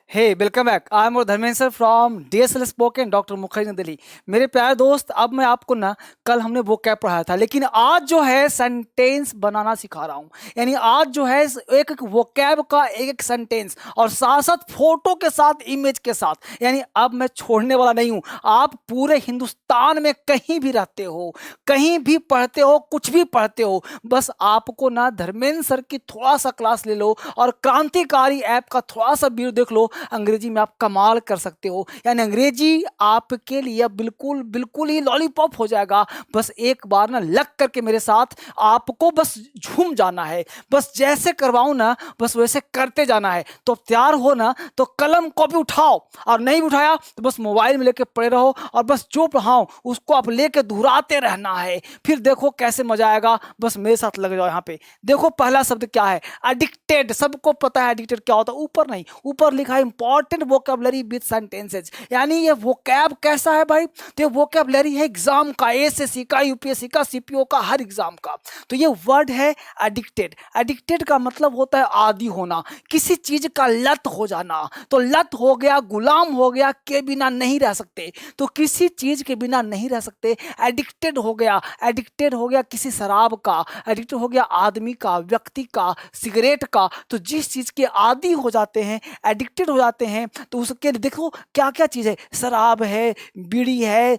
Hey welcome back. I am और Dharmendra sir from DSL spoken doctor Mukherjee Delhi. मेरे प्यारे दोस्त, अब मैं आपको ना कल हमने वो कैब पढ़ाया था, लेकिन आज जो है सेंटेंस बनाना सिखा रहा हूँ। यानी आज जो है एक एक वो कैब का एक एक सेंटेंस और साथ साथ फोटो के साथ इमेज के साथ। यानी अब मैं छोड़ने वाला नहीं हूँ। आप पूरे हिंदुस्तान में कहीं भी रहते हो, कहीं भी पढ़ते हो, कुछ भी पढ़ते हो, बस आपको ना धर्मेंद्र सर की थोड़ा सा क्लास ले लो और क्रांतिकारी ऐप का थोड़ा सा वीडियो देख लो। अंग्रेजी में आप कमाल कर सकते हो। यानी अंग्रेजी आपके लिए बिल्कुल बिल्कुल ही लॉलीपॉप हो जाएगा। बस एक बार ना लग करके मेरे साथ आपको बस झूम जाना है। बस जैसे करवाऊं ना बस वैसे करते जाना है। तो तैयार हो ना तो कलम कॉपी उठाओ, और नहीं उठाया तो बस मोबाइल में लेके पड़े रहो और बस जो पढ़ाऊं उसको आप लेके दोहराते रहना है। फिर देखो कैसे मजा आएगा। बस मेरे साथ लग जाओ। यहाँ पे देखो पहला शब्द क्या है? एडिक्टेड। सबको पता है एडिक्टेड क्या होता है। ऊपर नहीं, ऊपर लिखा है इंपॉर्टेंट वोकेबलरी विद सेंटेंसेज। यानी ये वोकैब कैसा है भाई? तो ये वोकेबलरी है एग्जाम का, एसएससी का, यूपीएससी का, सीपीओ का, हर एग्जाम का। तो ये वर्ड है एडिक्टेड। एडिक्टेड का मतलब होता है आदी होना, किसी चीज का लत हो जाना। तो लत हो गया, गुलाम हो गया, के बिना नहीं रह सकते। तो किसी चीज के बिना नहीं रह सकते, एडिक्टेड हो गया। एडिक्टेड हो गया किसी शराब का, एडिक्टेड हो गया आदमी का, व्यक्ति का, सिगरेट का। तो जिस चीज के आदी हो जाते हैं, एडिक्टेड हो जाते हैं, तो उसके लिए देखो क्या क्या चीज है। शराब है, बीड़ी है,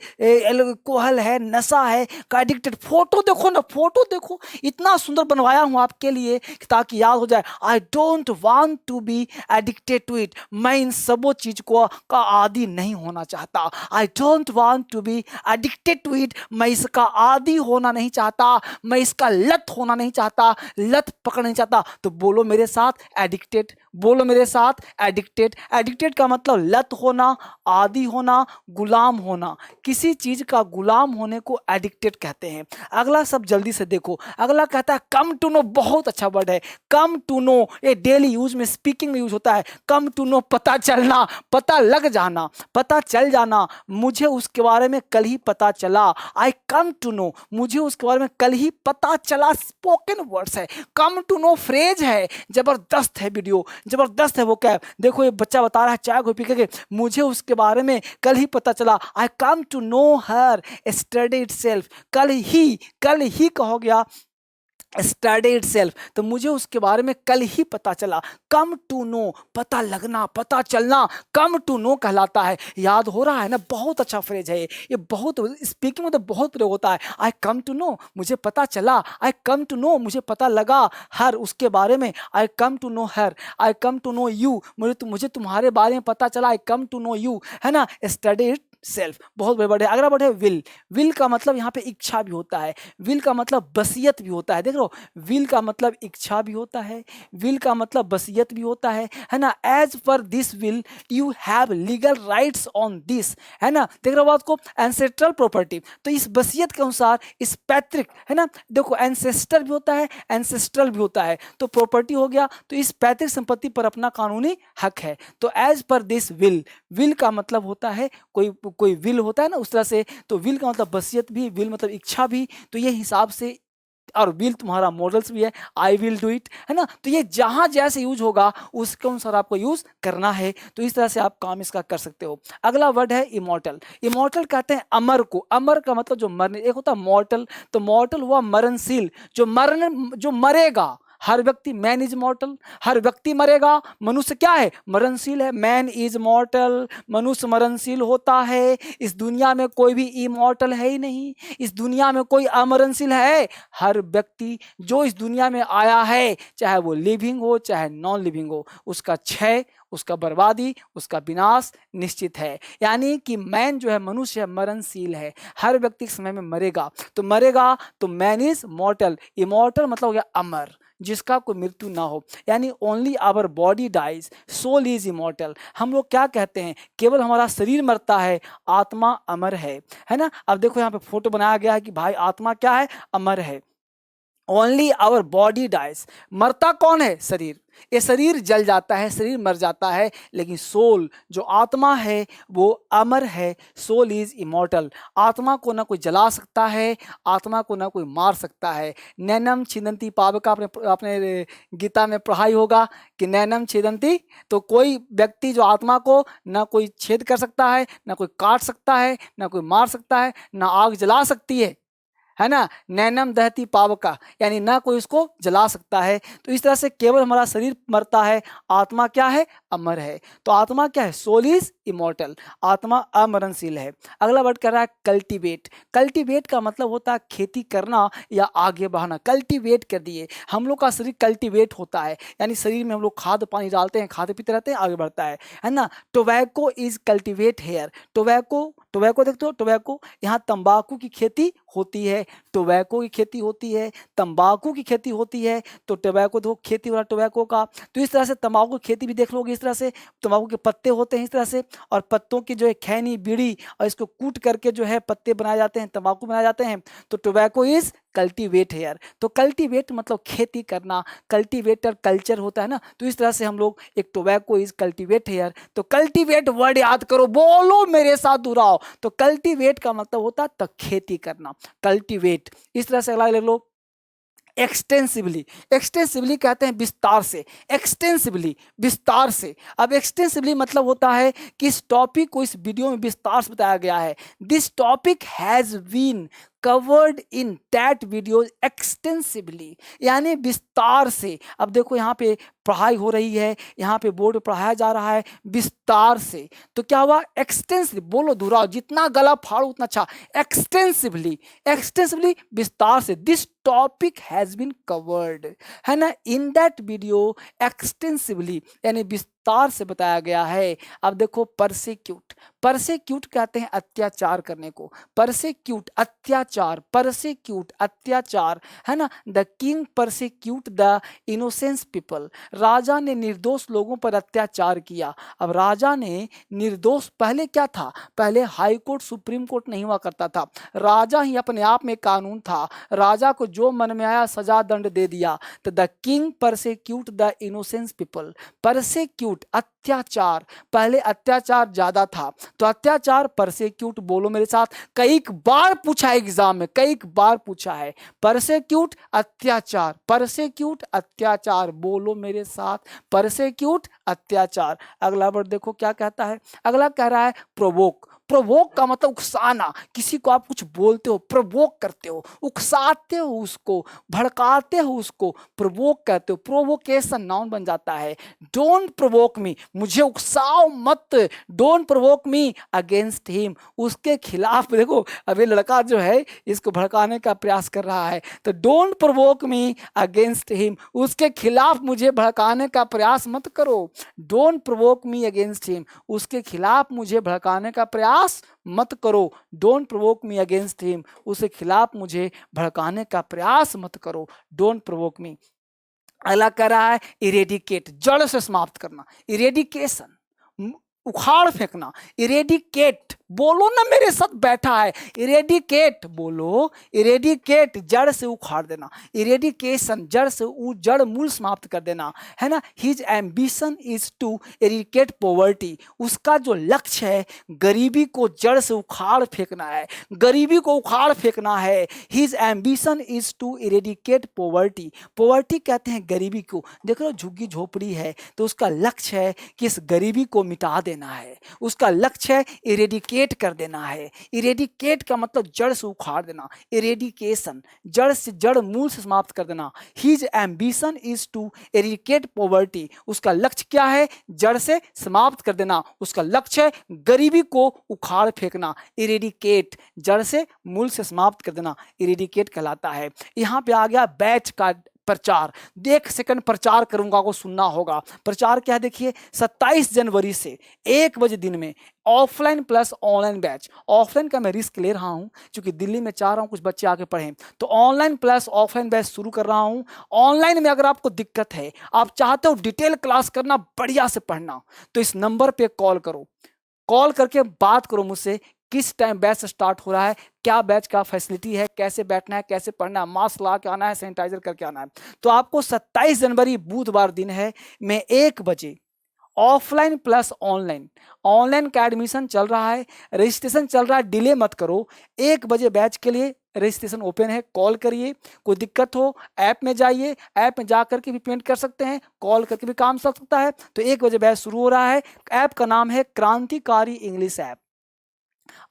अल्कोहल है, नशा है का एडिक्टेड। फोटो देखो ना, फोटो देखो, इतना सुंदर बनवाया हूं आपके लिए ताकि याद हो जाए। I don't want to be addicted to it. मैं इन सबो चीज को का आदी नहीं होना चाहता। I don't want to be addicted to it. मैं इसका आदी होना नहीं चाहता, मैं इसका लत होना नहीं चाहता, लत पकड़ नहीं चाहता। तो बोलो मेरे साथ एडिक्टेड, बोलो मेरे साथ एडिक्टेड। एडिक्टेड का मतलब लत होना, आदी होना, गुलाम होना। किसी चीज का गुलाम होने को एडिक्टेड कहते हैं। अगला सब जल्दी से देखो। अगला कहता है कम टू नो। बहुत अच्छा वर्ड है कम टू नो। ये डेली यूज में, स्पीकिंग में यूज होता है। कम टू नो पता चलना, पता लग जाना, पता चल जाना। मुझे उसके बारे में कल ही पता चला। आई कम टू नो, मुझे उसके बारे में कल ही पता चला। स्पोकन वर्ड्स है, कम टू नो फ्रेज है। जबरदस्त है वीडियो, जबरदस्त है वो कैब। देखो ये बच्चा बता रहा है चाय को पी के, मुझे उसके बारे में कल ही पता चला। I come to know her study itself. कल ही कहो गया स्टडी इट सेल्फ। तो मुझे उसके बारे में कल ही पता चला। कम टू नो, पता लगना, पता चलना, कम टू नो कहलाता है। याद हो रहा है ना? बहुत अच्छा फ्रेज है ये बहुत स्पीकिंग में तो बहुत प्रयोग होता है। आई कम टू नो, मुझे पता चला। आई कम टू नो, मुझे पता लगा। हर, उसके बारे में। I come to know her. I come to know you, मुझे तुम्हारे बारे में पता चला। I come to know you, है ना? Study itself. बहुत बड़े बड़े। अगला वर्ड है विल। विल का मतलब यहाँ पे इच्छा भी होता है, विल का मतलब बसियत भी होता है। देख लो, विल का मतलब इच्छा भी होता है, विल का मतलब बसियत भी होता है ना? As per this will you have legal rights on this, है ना? देख रहे हो बात को? Ancestral property. तो इस बसियत के अनुसार, इस पैतृक, है ना? देखो एंसेस्टर भी होता है, एंसेस्ट्रल भी होता है। तो प्रॉपर्टी हो गया, तो इस पैतृक संपत्ति पर अपना कानूनी हक है। तो as per this will, will का मतलब होता है कोई कोई विल होता है ना, उस तरह से। तो विल का मतलब बसियत भी, विल मतलब इच्छा भी। तो ये हिसाब से, और विल तुम्हारा मॉडल्स भी है, आई विल डू इट, है ना? तो ये जहां जैसे यूज होगा उसके अनुसार आपको यूज करना है। तो इस तरह से आप काम इसका कर सकते हो। अगला वर्ड है इमोर्टल। इमोर्टल कहते हैं अमर को। अमर का मतलब जो मरने, एक होता है मॉर्टल, तो मॉर्टल हुआ मरणशील, जो मरेगा। हर व्यक्ति, मैन इज मॉर्टल, हर व्यक्ति मरेगा। मनुष्य क्या है? मरणशील है। मैन इज मॉर्टल, मनुष्य मरणशील होता है। इस दुनिया में कोई भी इमॉर्टल है ही नहीं, इस दुनिया में कोई अमरणशील है? हर व्यक्ति जो इस दुनिया में आया है, चाहे वो लिविंग हो चाहे नॉन लिविंग हो, उसका क्षय, उसका बर्बादी, उसका विनाश निश्चित है। यानी कि मैन जो है, मनुष्य मरणशील है, हर व्यक्ति एक समय में मरेगा। तो मरेगा तो मैन इज मॉर्टल। इमॉर्टल मतलब हो गया अमर, जिसका कोई मृत्यु ना हो। यानी only our body dies, soul is immortal. हम लोग क्या कहते हैं? केवल हमारा शरीर मरता है, आत्मा अमर है ना? अब देखो यहाँ पे फोटो बनाया गया है कि भाई आत्मा क्या है? अमर है। Only our body dies. मरता कौन है? शरीर। ये शरीर जल जाता है, शरीर मर जाता है, लेकिन सोल जो आत्मा है वो अमर है। Soul is immortal. आत्मा को ना कोई जला सकता है, आत्मा को ना कोई मार सकता है। नैनम छिदंती पावका, आपने आपने गीता में पढ़ाई होगा कि नैनम छिदंती, तो कोई व्यक्ति जो आत्मा को ना कोई छेद कर सकता है, ना कोई काट सकता है, ना कोई मार सकता है, ना आग जला सकती है ना। नैनम दहती पावका, यानी ना कोई उसको जला सकता है। तो इस तरह से केवल हमारा शरीर मरता है, आत्मा क्या है? अमर है। तो आत्मा क्या है? सोल इज इमॉर्टल, आत्मा अमरणशील है। अगला वर्ड कर रहा है कल्टीवेट। कल्टीवेट का मतलब होता है खेती करना या आगे बढ़ाना। कल्टीवेट कर दिए, हम लोग का शरीर कल्टीवेट होता है, यानी शरीर में हम लोग खाद पानी डालते हैं, खाते पीते रहते हैं, आगे बढ़ता है ना। Tobacco is cultivate here. Tobacco, tobacco देखते हो, टोबैको, यहाँ तंबाकू की खेती होती है, टोबैको की खेती होती है, तंबाकू की खेती होती है। तो टोबैको देखो, खेती वाला टोबैको का। तो इस तरह से तंबाकू की खेती भी देख लोगे, इस तरह से तंबाकू के पत्ते होते हैं इस तरह से, और पत्तों की जो है खैनी बीड़ी, और इसको कूट करके जो है पत्ते बनाए जाते हैं, तंबाकू बनाए जाते हैं। तो टोबैको इज कल्टीवेट हेयर। तो कल्टीवेट मतलब खेती करना, कल्टीवेटर कल्चर होता है ना। तो इस तरह से हम लोग एक टोबैको इज कल्टीवेट हेयर। तो कल्टीवेट वर्ड याद करो, बोलो मेरे साथ दोहराओ। तो कल्टीवेट का मतलब होता है तो खेती करना, कल्टीवेट। इस तरह से अगला ले लो एक्सटेंसिवली। एक्सटेंसिवली कहते हैं विस्तार से, एक्सटेंसिवली विस्तार से। अब एक्सटेंसिवली मतलब होता है कि इस टॉपिक को इस वीडियो में विस्तार से बताया गया है। This topic has been covered in that video extensively, यानी विस्तार से। अब देखो यहाँ पे पढ़ाई हो रही है, यहाँ पे बोर्ड पढ़ाया जा रहा है विस्तार से। तो क्या हुआ? एक्सटेंसिवली, बोलो दोहराओ, जितना गला फाड़ो उतना अच्छा। एक्सटेंसिवली, एक्सटेंसिवली विस्तार से। This topic has been covered, है ना, इन दैट वीडियो एक्सटेंसिवली, यानी विस्तार से बताया गया है। अब देखो परसिक्यूट। परसिक्यूट कहते हैं अत्याचार करने को। परसिक्यूट अत्याचार, परसिक्यूट अत्याचार, है ना। The king persecute the innocence people. राजा ने निर्दोष लोगों पर अत्याचार किया। अब राजा ने निर्दोष, पहले क्या था? पहले हाई कोर्ट सुप्रीम कोर्ट नहीं हुआ करता था, राजा ही अपने आप में कानून था। राजा को जो मन में आया सजा दंड दे दिया। तो the king persecute the innocence people. Persecute अत्याचार, पहले अत्याचार ज्यादा था, तो अत्याचार परसिक्यूट। बोलो मेरे साथ, कई बार पूछा है एग्जाम में, कई बार पूछा है। परसिक्यूट अत्याचार, परसिक्यूट अत्याचार, बोलो मेरे साथ, परसिक्यूट अत्याचार। अगला वर्ड देखो क्या कहता है। अगला कह रहा है प्रोवोक। प्रोवोक का मतलब उकसाना, किसी को आप कुछ बोलते हो, प्रोवोक करते हो, उकसाते हो उसको, भड़काते हो उसको, प्रोवोक कहते हो। प्रोवोकेशन नाउन बन जाता है। डोंट प्रोवोक मी, मुझे उकसाओ मत। Don't provoke me against him, उसके खिलाफ। देखो अब ये लड़का जो है इसको भड़काने का प्रयास कर रहा है, तो don't provoke me against him, उसके खिलाफ मुझे भड़काने का प्रयास मत करो। Don't provoke me against him, उसके खिलाफ मुझे भड़काने का प्रयास मत करो। Don't provoke me against him, उसके खिलाफ मुझे भड़काने का प्रयास मत करो। डोंट प्रोवोक मी। अगला कह रहा है इरेडिकेट, जड़ से समाप्त करना। इरेडिकेशन, उखाड़ फेंकना। इरेडिकेट, बोलो ना मेरे साथ बैठा है, इरेडिकेट बोलो, इरेडिकेट जड़ से उखाड़ देना। इरेडिकेशन जड़ से, जड़ मूल समाप्त कर देना, है ना। His ambition is to eradicate poverty, उसका जो लक्ष्य है गरीबी को जड़ से उखाड़ फेंकना है, गरीबी को उखाड़ फेंकना है। His ambition is to eradicate poverty. Poverty कहते हैं गरीबी को। देख लो झुग्गी झोपड़ी है तो उसका लक्ष्य है कि इस गरीबी को मिटा देना है, उसका लक्ष्य है इरेडिकेट कर देना है। इरेडिकेट का मतलब जड़ से उखाड़ देना। इरेडिकेशन जड़ से, जड़ मूल से समाप्त कर देना। His ambition is to eradicate poverty, उसका लक्ष्य क्या है? जड़ से समाप्त कर देना। उसका लक्ष्य है गरीबी को उखाड़ फेंकना। इरेडिकेट जड़ से मूल से समाप्त कर देना, इरेडिकेट कहलाता है। यहां पे आ गया बैच का प्रचार। देख सेकंड प्रचार करूंगा को सुनना होगा। प्रचार क्या है देखिए, 27 जनवरी से 1 बजे दिन में offline plus online batch. Offline का मैं रिस्क ले रहा हूं क्योंकि दिल्ली में चाह रहा हूं कुछ बच्चे आके पढ़ें, तो ऑनलाइन प्लस ऑफलाइन बैच शुरू कर रहा हूं। ऑनलाइन में अगर आपको दिक्कत है, आप चाहते हो डिटेल क्लास करना, बढ़िया से पढ़ना, तो इस नंबर पे कॉल करो, कॉल करके बात करो मुझसे किस टाइम बैच स्टार्ट हो रहा है, क्या बैच का फैसिलिटी है, कैसे बैठना है, कैसे पढ़ना है, मास्क लगा के आना है, सैनिटाइजर करके आना है। तो आपको 27 जनवरी बुधवार दिन है, मैं 1 बजे ऑफलाइन प्लस ऑनलाइन, ऑनलाइन का एडमिशन चल रहा है, रजिस्ट्रेशन चल रहा है, डिले मत करो। 1 बजे बैच के लिए रजिस्ट्रेशन ओपन है, कॉल करिए। कोई दिक्कत हो ऐप में जाइए, ऐप में जा करके भी पेमेंट कर सकते हैं, कॉल करके भी काम चल सकता है। तो 1 बजे बैच शुरू हो रहा है। ऐप का नाम है क्रांतिकारी इंग्लिश ऐप।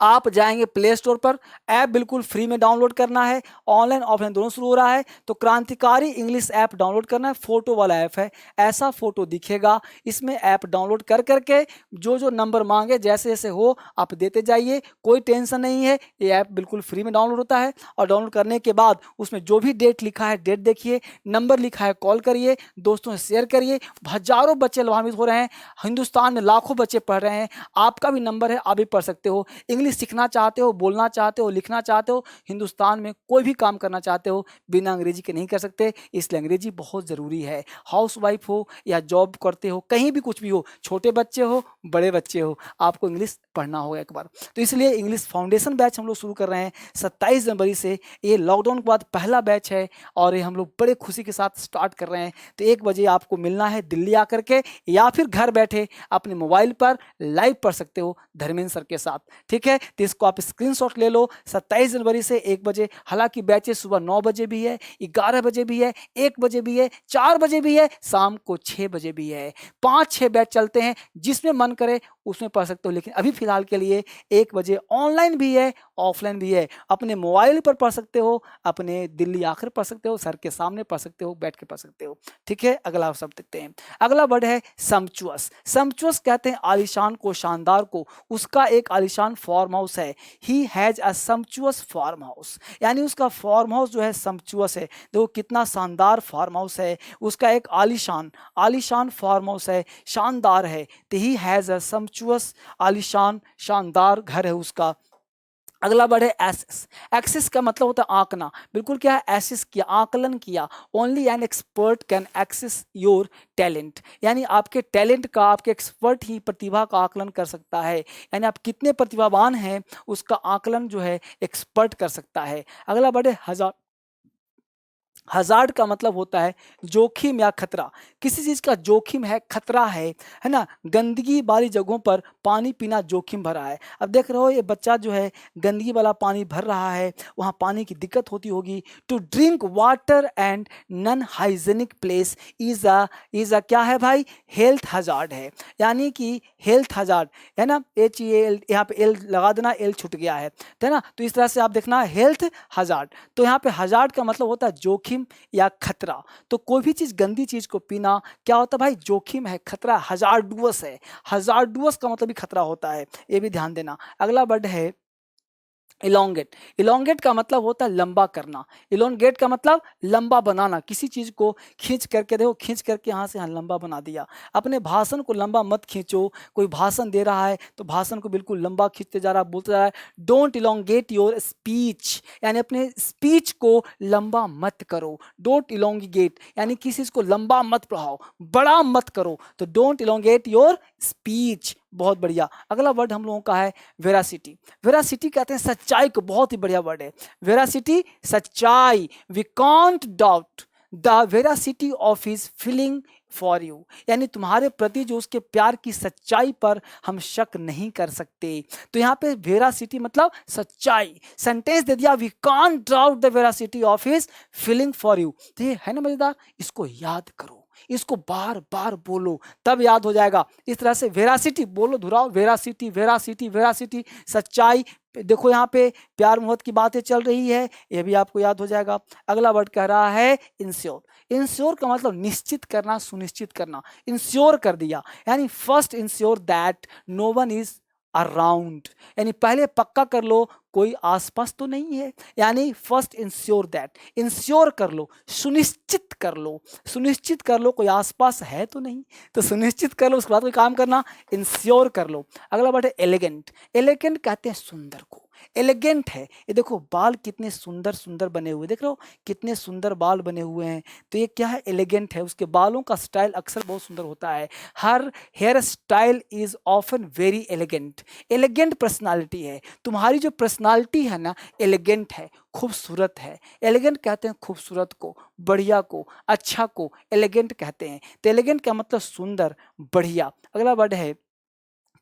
आप जाएंगे प्ले स्टोर पर, ऐप बिल्कुल फ्री में डाउनलोड करना है, ऑनलाइन ऑफलाइन दोनों शुरू हो रहा है। तो क्रांतिकारी इंग्लिश ऐप डाउनलोड करना है, फोटो वाला ऐप है, ऐसा फोटो दिखेगा। इसमें ऐप डाउनलोड कर करके जो जो नंबर मांगे जैसे जैसे हो आप देते जाइए, कोई टेंशन नहीं है। ये ऐप बिल्कुल फ्री में डाउनलोड होता है, और डाउनलोड करने के बाद उसमें जो भी डेट लिखा है डेट देखिए, नंबर लिखा है कॉल करिए, दोस्तों से शेयर करिए। हजारों बच्चे लाभान्वित हो रहे हैं, हिंदुस्तान में लाखों बच्चे पढ़ रहे हैं। आपका भी नंबर है, आप भी पढ़ सकते हो। इंग्लिश सीखना चाहते हो, बोलना चाहते हो, लिखना चाहते हो, हिंदुस्तान में कोई भी काम करना चाहते हो, बिना अंग्रेजी के नहीं कर सकते, इसलिए अंग्रेजी बहुत ज़रूरी है। हाउस वाइफ हो या जॉब करते हो, कहीं भी कुछ भी हो, छोटे बच्चे हो बड़े बच्चे हो, आपको इंग्लिश पढ़ना होगा एक बार। तो इसलिए इंग्लिश फाउंडेशन बैच हम लोग शुरू कर रहे हैं 27 जनवरी से। ये लॉकडाउन के बाद पहला बैच है, और ये हम लोग बड़े खुशी के साथ स्टार्ट कर रहे हैं। तो 1 बजे आपको मिलना है दिल्ली आकर के, या फिर घर बैठे अपने मोबाइल पर लाइव पढ़ सकते हो धर्मेंद्र सर के साथ, ठीक है। तो इसको आप स्क्रीनशॉट ले लो। 27 जनवरी से 1 बजे, हालांकि बैचेस सुबह 9 बजे भी है, 11 बजे भी है, 1 बजे भी है, 4 बजे भी है, शाम को 6 बजे भी है। 5-6 बैच चलते हैं, जिसमें मन करे उसमें पढ़ सकते हो। लेकिन अभी फिलहाल के लिए 1 बजे ऑनलाइन भी है, ऑफलाइन भी है। अपने मोबाइल पर पढ़ सकते हो, अपने दिल्ली आकर पढ़ सकते हो, सर के सामने पढ़ सकते हो, बैठ के पढ़ सकते हो, ठीक है। अगला शब्द देखते हैं। अगला वर्ड है सम्चुअस। सम्चुअस कहते हैं आलिशान को, शानदार को। उसका एक आलिशान फार्म हाउस है। He has a sumptuous farm house, यानी उसका फार्म हाउस जो है सम्चुअस है। देखो कितना शानदार फार्म हाउस है, उसका एक आलिशान आलिशान फार्म हाउस है, शानदार है। तो ही हैज अ सम्चुअस, आलिशान शानदार घर है उसका। अगला वर्ड है एसेस। एक्सेस का मतलब होता है आंकना, बिल्कुल क्या है, एसेस किया, आकलन किया। Only an expert can access your talent, यानी आपके टैलेंट का, आपके एक्सपर्ट ही प्रतिभा का आकलन कर सकता है। यानी आप कितने प्रतिभावान हैं उसका आकलन जो है एक्सपर्ट कर सकता है। अगला वर्ड है हज़ार। हजार्ड का मतलब होता है जोखिम या खतरा, किसी चीज़ का जोखिम है, खतरा है ना। गंदगी वाली जगहों पर पानी पीना जोखिम भरा है। अब देख रहे हो ये बच्चा जो है गंदगी वाला पानी भर रहा है, वहाँ पानी की दिक्कत होती होगी। To drink water and non hygienic place is a क्या है भाई, हेल्थ हजार्ड है, यानी कि हेल्थ हजार्ड है ना। HEL यहाँ पे एल लगा देना, एल छूट गया है ना। तो इस तरह से आप देखना हेल्थ हजार्ड। तो यहाँ पे हजार्ड का मतलब होता है जोखिम या खतरा। तो कोई भी चीज, गंदी चीज को पीना क्या होता है भाई, जोखिम है, खतरा, हजार्डुअस है। हजार्डुअस का मतलब भी खतरा होता है, ये भी ध्यान देना। अगला वर्ड है इलोंगेट। इलोंगेट का मतलब होता है लंबा करना। इलोंगेट का मतलब लंबा बनाना, किसी चीज को खींच करके, देखो खींच करके यहाँ से यहाँ लंबा बना दिया। अपने भाषण को लंबा मत खींचो। कोई भाषण दे रहा है तो भाषण को बिल्कुल लंबा खींचते जा रहा है, बोलते जा रहा है। डोंट इलोंगेट योर स्पीच, यानी अपने स्पीच को लंबा मत करो। डोंट इलोंगेट यानी किसी चीज को लंबा मत पढ़ाओ, बड़ा मत करो। तो डोंट इलोंगेट योर स्पीच, बहुत बढ़िया। अगला वर्ड हम लोगों का है वेरासिटी। वेरासिटी कहते हैं सच्चाई को, बहुत ही बढ़िया वर्ड है वेरासिटी, सच्चाई। We can't doubt the veracity of his feeling for you, यानी तुम्हारे प्रति जो उसके प्यार की सच्चाई पर हम शक नहीं कर सकते। तो यहाँ पे वेरासिटी मतलब सच्चाई। सेंटेंस दे दिया, we can't doubt the veracity of his feeling for you. तो ये है ना मजेदार, इसको याद करो, इसको बार बार बोलो, तब याद हो जाएगा। इस तरह से वेरासिटी बोलो, दोहराओ, वेरासिटी वेरासिटी वेरासिटी, सच्चाई। देखो यहाँ पे प्यार मोहब्बत की बातें चल रही है, ये भी आपको याद हो जाएगा। अगला वर्ड कह रहा है इंश्योर। इंश्योर का मतलब निश्चित करना, सुनिश्चित करना। इंश्योर कर दिया, यानी first ensure that no one is around, यानी पहले पक्का कर लो कोई आसपास तो नहीं है। यानी फर्स्ट इंश्योर दैट, इंश्योर कर लो, सुनिश्चित कर लो, सुनिश्चित कर लो कोई आसपास है तो नहीं, तो सुनिश्चित कर लो, उसके बाद कोई काम करना, इंश्योर कर लो। अगला वर्ड है एलिगेंट। एलिगेंट कहते हैं सुंदर को, एलिगेंट है। ये देखो बाल कितने सुंदर सुंदर बने हुए, देख रहे हो कितने सुंदर बाल बने हुए हैं। तो ये क्या है, एलिगेंट है। उसके बालों का स्टाइल अक्सर बहुत सुंदर होता है। Her hair style is often very elegant. Elegant personality है। तुम्हारी जो पर्सनालिटी है ना, एलिगेंट है, खूबसूरत है। एलिगेंट कहते हैं खूबसूरत को, बढ़िया को, अच्छा को एलिगेंट कहते हैं। तो एलिगेंट का मतलब सुंदर, बढ़िया। अगला वर्ड है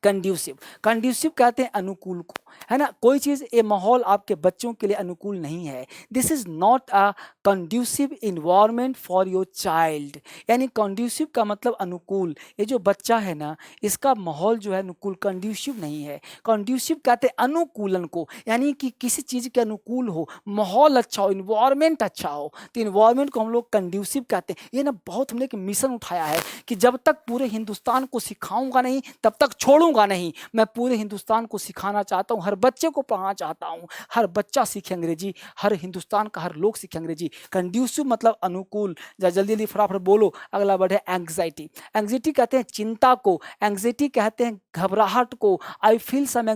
कंड्यूसिव। कंड्यूसिव कहते हैं अनुकूल को, है ना। कोई चीज़, ये माहौल आपके बच्चों के लिए अनुकूल नहीं है। This is not a conducive environment for your child. यानी कंड्यूसिव का मतलब अनुकूल। ये जो बच्चा है ना, इसका माहौल जो है अनुकूल, कंड्यूसिव नहीं है। कंड्यूसिव कहते हैं अनुकूलन को, यानी कि किसी चीज़ के अनुकूल हो, माहौल अच्छा हो, इन्वायरमेंट अच्छा हो। तो इन्वायरमेंट को हम लोग कंड्यूसिव कहते हैं। ये ना बहुत हमने एक मिशन उठाया है कि जब तक पूरे हिंदुस्तान को सिखाऊंगा नहीं तब तक छोड़ूंगा नहीं। मैं पूरे हिंदुस्तान को सिखाना चाहता हूं, हर बच्चे को पढ़ाना चाहता हूं। हर बच्चा सीखे अंग्रेजी, हर हिंदुस्तान का हर लोग सीखे अंग्रेजी। कंड्यूसिव मतलब अनुकूल। जल्दी जल्दी फटाफट बोलो। अगला वर्ड है एंग्जाइटी। एंग्जाइटी कहते हैं चिंता को, एंग्जाइटी कहते हैं घबराहट को। आई फील सम,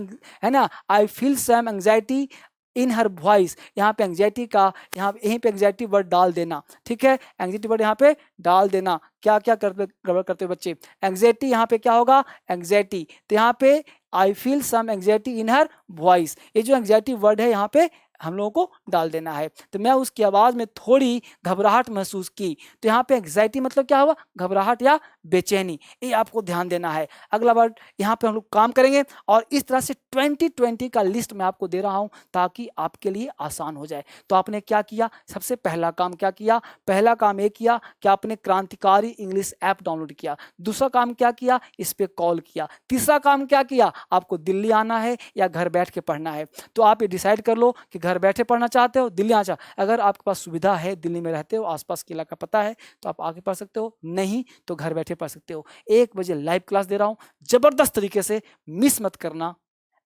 है ना, I feel some anxiety in her voice. यहाँ पे एंग्जाइटी का, यहाँ यहीं पे एंग्जाइटी वर्ड डाल देना, ठीक है। एंग्जाइटी वर्ड यहाँ पे डाल देना। क्या क्या करते गड़बड़ करते बच्चे, एंग्जाइटी यहाँ पे क्या होगा, एंग्जाइटी। तो यहाँ पे I feel some anxiety in her voice, ये जो एंग्जाइटी वर्ड है यहाँ पे हम लोगों को डाल देना है। तो मैं उसकी आवाज़ में थोड़ी घबराहट महसूस की, तो यहाँ पे एंग्जाइटी मतलब क्या हुआ, घबराहट या बेचैनी। ये आपको ध्यान देना है। अगला वर्ड यहाँ पे हम लोग काम करेंगे और इस तरह से 2020 का लिस्ट मैं आपको दे रहा हूँ ताकि आपके लिए आसान हो जाए। तो आपने क्या किया, सबसे पहला काम क्या किया, पहला काम ये किया कि आपने क्रांतिकारी इंग्लिश ऐप डाउनलोड किया। दूसरा काम क्या किया, इस पर कॉल किया। तीसरा काम क्या किया, आपको दिल्ली आना है या घर बैठ के पढ़ना है। तो आप ये डिसाइड कर लो कि घर बैठे पढ़ना चाहते हो, दिल्ली आना चाहते। अगर आपके पास सुविधा है, दिल्ली में रहते हो, आसपास के इलाका पता है, तो आप आके पढ़ सकते हो, नहीं तो घर बैठे पढ़ सकते हो। 1 बजे लाइव क्लास दे रहा हूँ, जबरदस्त तरीके से, मिस मत करना,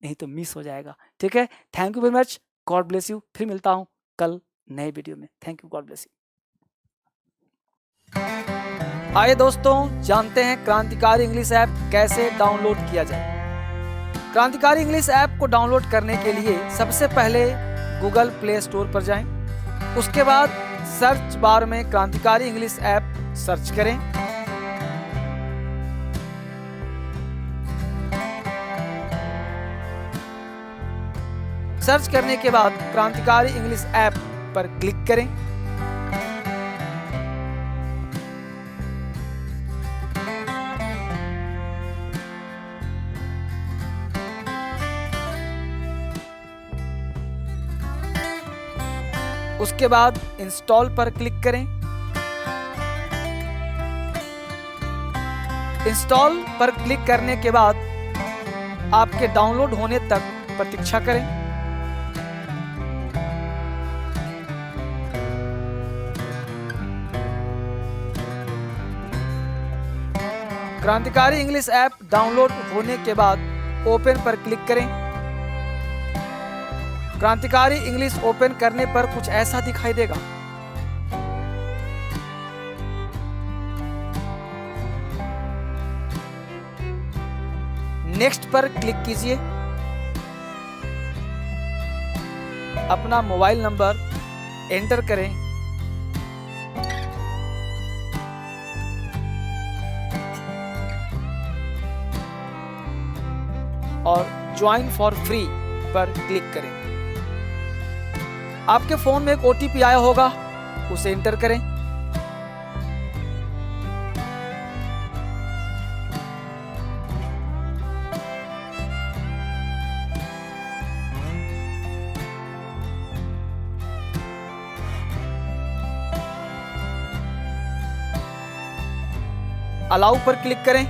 नहीं तो मिस हो जाएगा, ठीक है। Thank you very much, God bless you. फिर मिलता हूँ कल नए वीडियो में। Thank you, God bless you. आइए दोस्तों, जानते हैं क्रांतिकारी इंग्लिश ऐप कैसे डाउनलोड किया जाए। क्रांतिकारी इंग्लिश ऐप को डाउनलोड करने के लिए सबसे पहले गूगल प्ले स्टोर पर जाएं। उसके बाद सर्च बार में क्रांतिकारी इंग्लिश ऐप सर्च करें। सर्च करने के बाद क्रांतिकारी इंग्लिश ऐप पर क्लिक करें। उसके बाद इंस्टॉल पर क्लिक करें। इंस्टॉल पर क्लिक करने के बाद आपके डाउनलोड होने तक प्रतीक्षा करें। क्रांतिकारी इंग्लिश ऐप डाउनलोड होने के बाद ओपन पर क्लिक करें। क्रांतिकारी इंग्लिश ओपन करने पर कुछ ऐसा दिखाई देगा। नेक्स्ट पर क्लिक कीजिए। अपना मोबाइल नंबर एंटर करें। और ज्वाइन फॉर फ्री पर क्लिक करें। आपके फोन में एक OTP आया होगा, उसे एंटर करें। अलाउ पर क्लिक करें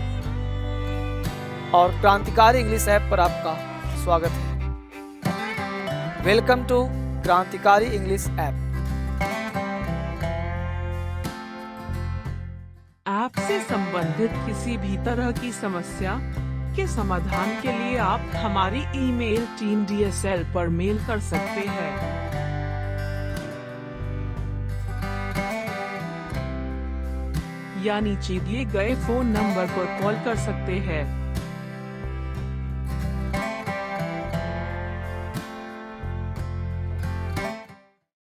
और क्रांतिकारी इंग्लिश ऐप पर आपका स्वागत है। वेलकम टू क्रांतिकारी इंग्लिश ऐप। ऐप से संबंधित किसी भी तरह की समस्या के समाधान के लिए आप हमारी ईमेल टीम DSL पर मेल कर सकते हैं या नीचे दिए गए फोन नंबर पर कॉल कर सकते हैं।